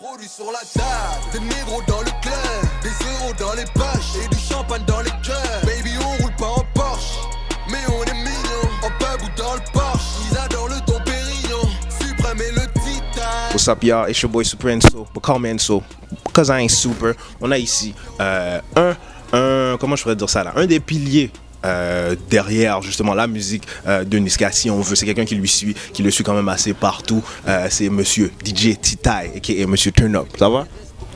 Produit sur la table, des négros dans le club, des euros dans les poches et du champagne dans les cœurs. Baby, on roule pas en Porsche, mais on est mignon. En pub ou dans le Porsche, ils adorent le Dom Pérignon. Suprême et le Titan. What's up, y'all? It's your boy Super Enso, but call me Enso, because I ain't super. On a ici comment je pourrais dire ça là? Un des piliers derrière justement la musique de Niska, si on veut. C'est quelqu'un qui le suit quand même assez partout. C'est monsieur DJ Titai, a.k.a. monsieur Turn Up. Ça va?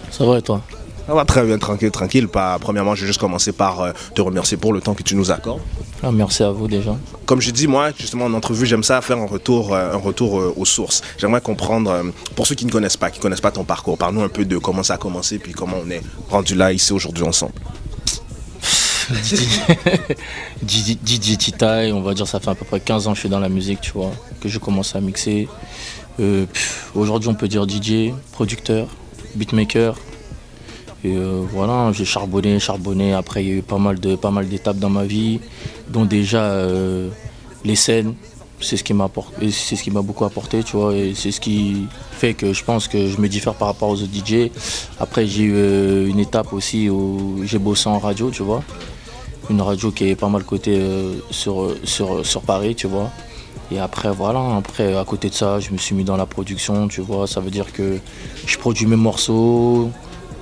Ça va et toi? Ça va très bien, tranquille. Premièrement, je vais juste commencer par te remercier pour le temps que tu nous accordes. Ah, merci à vous déjà. Comme je dis, moi, justement, en entrevue, j'aime ça faire un retour aux sources. J'aimerais comprendre, pour ceux qui ne connaissent pas ton parcours, parle-nous un peu de comment ça a commencé, puis comment on est rendu là, ici, aujourd'hui, ensemble. DJ Titai, on va dire ça fait à peu près 15 ans que je suis dans la musique, tu vois, que je commence à mixer. Aujourd'hui on peut dire DJ, producteur, beatmaker. Et voilà, j'ai charbonné. Après il y a eu pas mal d'étapes dans ma vie, dont déjà les scènes, c'est ce qui m'a beaucoup apporté, tu vois, et c'est ce qui fait que je pense que je me diffère par rapport aux autres DJ. Après j'ai eu une étape aussi où j'ai bossé en radio, tu vois. Une radio qui est pas mal cotée sur Paris, tu vois. Et après, voilà, à côté de ça, je me suis mis dans la production, tu vois. Ça veut dire que je produis mes morceaux,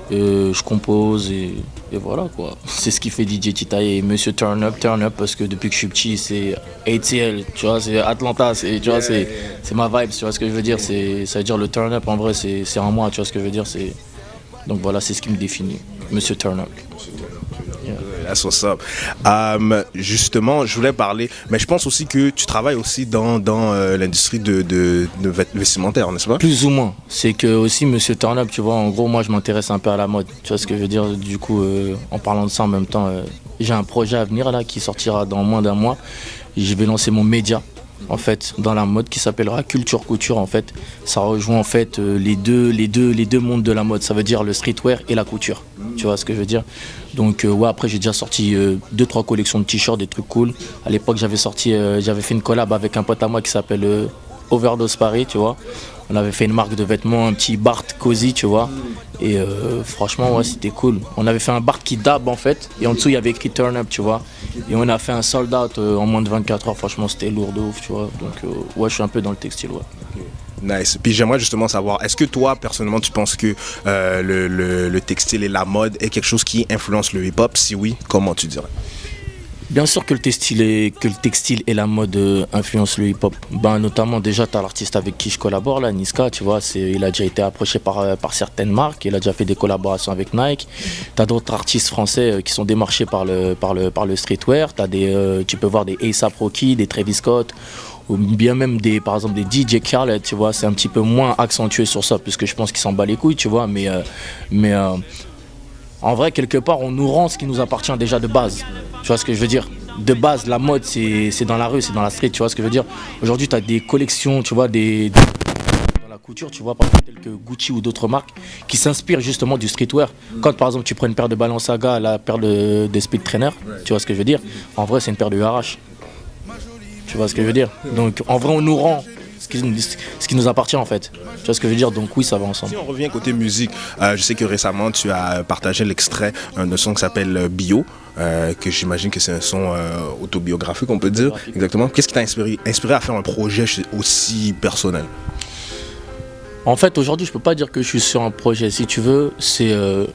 je compose et voilà, quoi. C'est ce qui fait DJ Titai et Monsieur Turn Up, parce que depuis que je suis petit, c'est ATL, tu vois, c'est Atlanta, tu vois, c'est ma vibe, tu vois ce que je veux dire. Ça veut dire le Turn Up, en vrai, c'est en moi, tu vois ce que je veux dire. Donc voilà, c'est ce qui me définit, Monsieur Turn Up. That's what's up. Justement, je voulais parler, mais je pense aussi que tu travailles aussi dans l'industrie de vestimentaire, n'est-ce pas? Plus ou moins. C'est que aussi Monsieur Turn Up, tu vois, en gros, moi je m'intéresse un peu à la mode. Tu vois ce que je veux dire? Du coup, en parlant de ça en même temps, j'ai un projet à venir là qui sortira dans moins d'un mois. Je vais lancer mon média en fait dans la mode qui s'appellera Culture Couture. En fait, ça rejoint en fait les deux mondes de la mode. Ça veut dire le streetwear et la couture. Tu vois ce que je veux dire? Donc ouais, après j'ai déjà sorti 2-3 collections de t-shirts, des trucs cool. À l'époque j'avais fait une collab avec un pote à moi qui s'appelle Overdose Paris, tu vois. On avait fait une marque de vêtements, un petit Bart Cozy, tu vois. Et franchement, ouais, c'était cool. On avait fait un Bart qui dab en fait. Et en dessous, il y avait écrit Turn Up, tu vois. Et on a fait un sold out en moins de 24 heures. Franchement, c'était lourd de ouf, tu vois. Donc ouais, je suis un peu dans le textile, ouais. Nice. Puis j'aimerais justement savoir, est-ce que toi, personnellement, tu penses que le textile et la mode est quelque chose qui influence le hip-hop? Si oui, comment tu dirais? Bien sûr que le textile et la mode influencent le hip-hop. Ben, notamment, déjà, tu as l'artiste avec qui je collabore, là, Niska, tu vois. Il a déjà été approché par certaines marques. Il a déjà fait des collaborations avec Nike. Tu as d'autres artistes français qui sont démarchés par le streetwear. Tu peux voir des A$AP Rocky, des Travis Scott, ou bien même par exemple des DJ Khaled, tu vois. C'est un petit peu moins accentué sur ça, puisque je pense qu'ils s'en bat les couilles, tu vois. Mais en vrai, quelque part, on nous rend ce qui nous appartient déjà de base. Tu vois ce que je veux dire? De base, la mode, c'est dans la rue, c'est dans la street, tu vois ce que je veux dire? Aujourd'hui, tu as des collections, tu vois, dans la couture, tu vois, par exemple, telles que Gucci ou d'autres marques, qui s'inspirent justement du streetwear. Quand, par exemple, tu prends une paire de Balenciaga, la paire de Speed Trainer, tu vois ce que je veux dire? En vrai, c'est une paire de RH. Tu vois ce que je veux dire? Donc, en vrai, on nous rend ce qui nous appartient en fait. Tu vois ce que je veux dire? Donc oui, ça va ensemble. Si on revient côté musique, je sais que récemment tu as partagé l'extrait d'un son qui s'appelle Bio, que j'imagine que c'est un son autobiographique, on peut dire. Exactement. Qu'est-ce qui t'a inspiré à faire un projet aussi personnel? En fait, aujourd'hui, je peux pas dire que je suis sur un projet. Si tu veux, je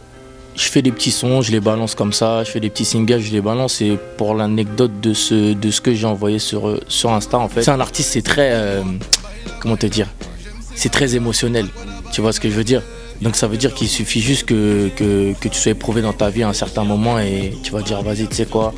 fais des petits sons, je les balance comme ça, je fais des petits singles, je les balance. Et pour l'anecdote de ce que j'ai envoyé sur Insta, en fait, c'est un artiste, c'est très, comment te dire, c'est très émotionnel. Tu vois ce que je veux dire? Donc ça veut dire qu'il suffit juste que tu sois éprouvé dans ta vie à un certain moment et tu vas dire vas-y, tu sais quoi,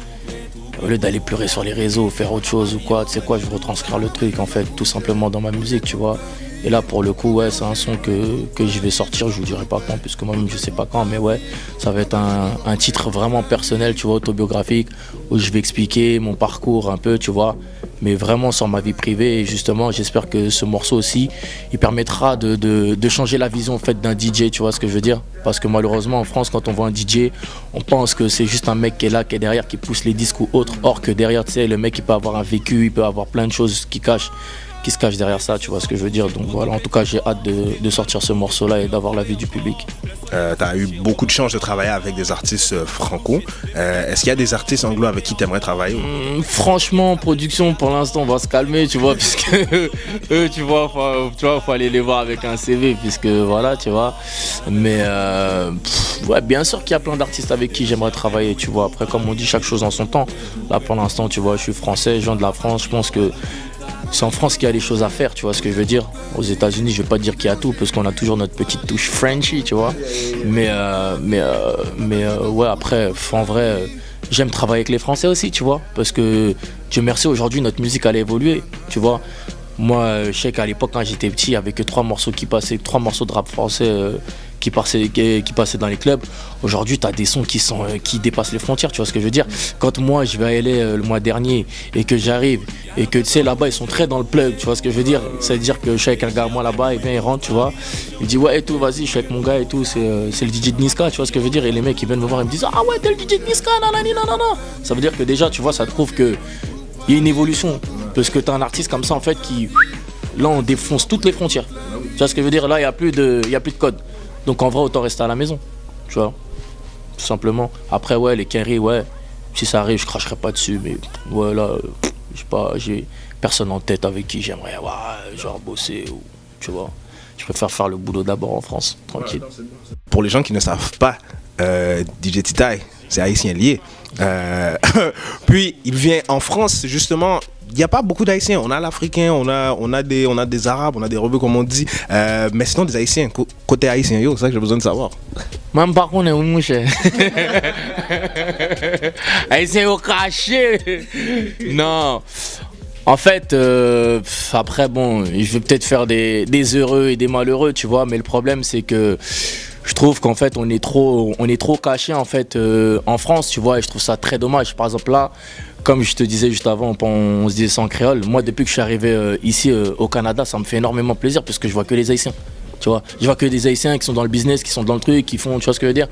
au lieu d'aller pleurer sur les réseaux, faire autre chose ou quoi, tu sais quoi, je vais retranscrire le truc en fait, tout simplement dans ma musique, tu vois. Et là pour le coup, ouais, c'est un son que je vais sortir, je vous dirai pas quand, puisque moi-même je sais pas quand, mais ouais, ça va être un titre vraiment personnel, tu vois, autobiographique, où je vais expliquer mon parcours un peu, tu vois, mais vraiment sur ma vie privée. Et justement, j'espère que ce morceau aussi, il permettra de changer la vision en fait d'un DJ, tu vois ce que je veux dire? Parce que malheureusement en France, quand on voit un DJ, on pense que c'est juste un mec qui est là, qui est derrière, qui pousse les disques ou autre. Or que derrière, tu sais, le mec il peut avoir un vécu, il peut avoir plein de choses qui cachent, qui se cache derrière ça, tu vois ce que je veux dire. Donc voilà, en tout cas, j'ai hâte de sortir ce morceau-là et d'avoir l'avis du public. Tu as eu beaucoup de chance de travailler avec des artistes franco. Est-ce qu'il y a des artistes anglo avec qui tu aimerais travailler? Franchement, production, pour l'instant, on va se calmer, tu vois, puisque eux, tu vois, faut aller les voir avec un CV, puisque voilà, tu vois. Mais ouais, bien sûr qu'il y a plein d'artistes avec qui j'aimerais travailler, tu vois. Après, comme on dit, chaque chose en son temps. Là, pour l'instant, tu vois, je suis français, je viens de la France, je pense que c'est en France qu'il y a des choses à faire, tu vois ce que je veux dire. Aux États-Unis, je vais pas dire qu'il y a tout, parce qu'on a toujours notre petite touche Frenchy, tu vois. Mais ouais, après, en vrai, j'aime travailler avec les Français aussi, tu vois. Parce que, Dieu merci, aujourd'hui, notre musique, elle a évolué, tu vois. Moi, je sais qu'à l'époque, quand j'étais petit, il y avait que 3 morceaux qui passaient, 3 morceaux de rap français qui passaient dans les clubs. Aujourd'hui, tu as des sons qui dépassent les frontières, tu vois ce que je veux dire. Quand moi, je vais aller le mois dernier et que j'arrive et que, tu sais, là-bas, ils sont très dans le plug, tu vois ce que je veux dire. C'est-à-dire que je suis avec un gars, moi, là-bas, il vient, il rentre, tu vois. Il dit, ouais, et tout, vas-y, je suis avec mon gars et tout, c'est le DJ de Niska, tu vois ce que je veux dire. Et les mecs, ils viennent me voir, ils me disent, ah ouais, t'es le DJ de Niska, nanani, nanana. Ça veut dire que déjà, tu vois, ça te prouve qu'il y a une évolution. Parce que tu as un artiste comme ça, en fait, qui, là, on défonce toutes les frontières. Tu vois ce que je veux dire. Là, il n'y a plus de code. Donc, en vrai, autant rester à la maison. Tu vois, tout simplement. Après, ouais, les Kerry, ouais, si ça arrive, je cracherai pas dessus. Mais ouais, là, je sais pas, j'ai personne en tête avec qui j'aimerais genre bosser. Ou, tu vois, je préfère faire le boulot d'abord en France, tranquille. Pour les gens qui ne savent pas, DJ Titaï, c'est haïtien lié. Puis, il vient en France, justement. Il n'y a pas beaucoup d'Haïtiens. On a l'Africain, on a des Arabes, on a des Rebeux, comme on dit. Mais sinon, des Haïtiens. Côté haïtien, c'est ça que j'ai besoin de savoir. Même par contre, on est où, mon cher? Haïtien au craché. Non. En fait, après, bon, je vais peut-être faire des heureux et des malheureux, tu vois. Mais le problème, c'est que je trouve qu'en fait, on est trop caché, en fait, en France, tu vois. Et je trouve ça très dommage. Par exemple, là, comme je te disais juste avant, on se disait ça en créole. Moi, depuis que je suis arrivé ici au Canada, ça me fait énormément plaisir parce que je vois que les Haïtiens. Tu vois, je vois que des Haïtiens qui sont dans le business, qui sont dans le truc, qui font, tu vois ce que je veux dire.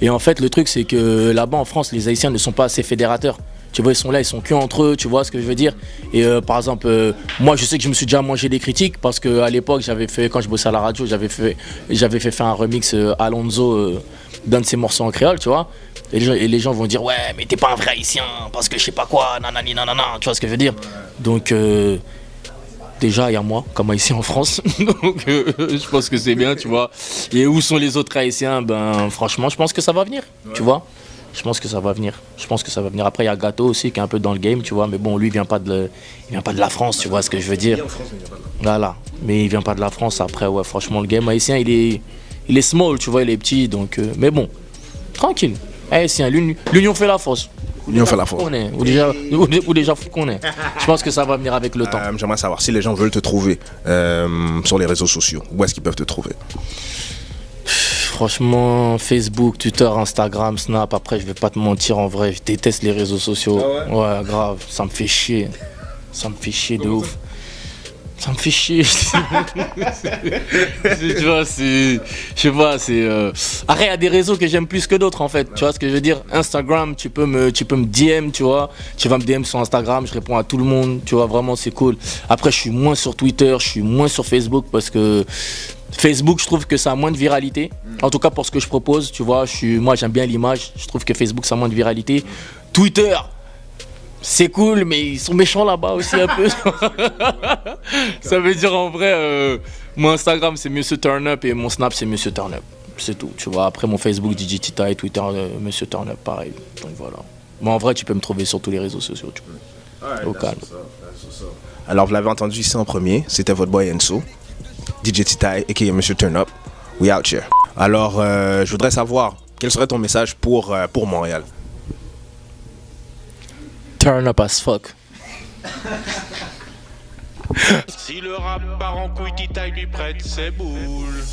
Et en fait, le truc, c'est que là-bas en France, les Haïtiens ne sont pas assez fédérateurs. Tu vois, ils sont là, ils sont que entre eux, tu vois ce que je veux dire. Et par exemple, moi, je sais que je me suis déjà mangé des critiques parce qu'à l'époque, quand je bossais à la radio, j'avais fait faire un remix Alonso d'un de ses morceaux en créole, tu vois. Et les gens vont dire, ouais, mais t'es pas un vrai Haïtien parce que je sais pas quoi, nanani, nanana, tu vois ce que je veux dire. Donc, déjà, il y a moi, comme Haïtien en France. Donc, je pense que c'est bien, tu vois. Et où sont les autres Haïtiens? Ben, franchement, je pense que ça va venir, tu vois. Je pense que ça va venir. Après, il y a Gâteau aussi qui est un peu dans le game, tu vois. Mais bon, lui, il vient pas de la France, tu vois ce que je veux dire. Voilà. Mais il vient pas de la France. Après, ouais, franchement, le game haïtien, il est small, tu vois, il est petit. Donc, mais bon, tranquille. Haïtien, l'union fait la force. L'union fait la force. Ou déjà fou qu'on est. Je pense que ça va venir avec le temps. J'aimerais savoir si les gens veulent te trouver sur les réseaux sociaux. Où est-ce qu'ils peuvent te trouver? Franchement, Facebook, Twitter, Instagram, Snap, après je vais pas te mentir, en vrai, je déteste les réseaux sociaux. Ah ouais? Ouais, grave, ça me fait chier. Ça me fait chier de ouf. Ça me fait chier. Tu vois, je sais pas, Après, il y a des réseaux que j'aime plus que d'autres en fait. Tu vois ce que je veux dire? Instagram, tu peux me DM, tu vois. Tu vas me DM sur Instagram, je réponds à tout le monde. Tu vois, vraiment, c'est cool. Après, je suis moins sur Twitter, je suis moins sur Facebook parce que Facebook, je trouve que ça a moins de viralité. En tout cas, pour ce que je propose, tu vois, moi, j'aime bien l'image. Je trouve que Facebook, ça a moins de viralité. Twitter, c'est cool, mais ils sont méchants là-bas aussi un peu. Ça veut dire en vrai, mon Instagram c'est Monsieur Turn Up et mon Snap c'est Monsieur Turn Up. C'est tout, tu vois. Après mon Facebook DJ Tita et Twitter Monsieur Turn Up, pareil. Donc voilà. Mais en vrai, tu peux me trouver sur tous les réseaux sociaux, tu peux. Au calme. Alors vous l'avez entendu ici en premier, c'était votre boy Enso, DJ Tita aka Monsieur Turn Up. We out here. Alors je voudrais savoir quel serait ton message pour Montréal. Turn up as fuck. Si le rap part en couille, Tita lui prête ses boules.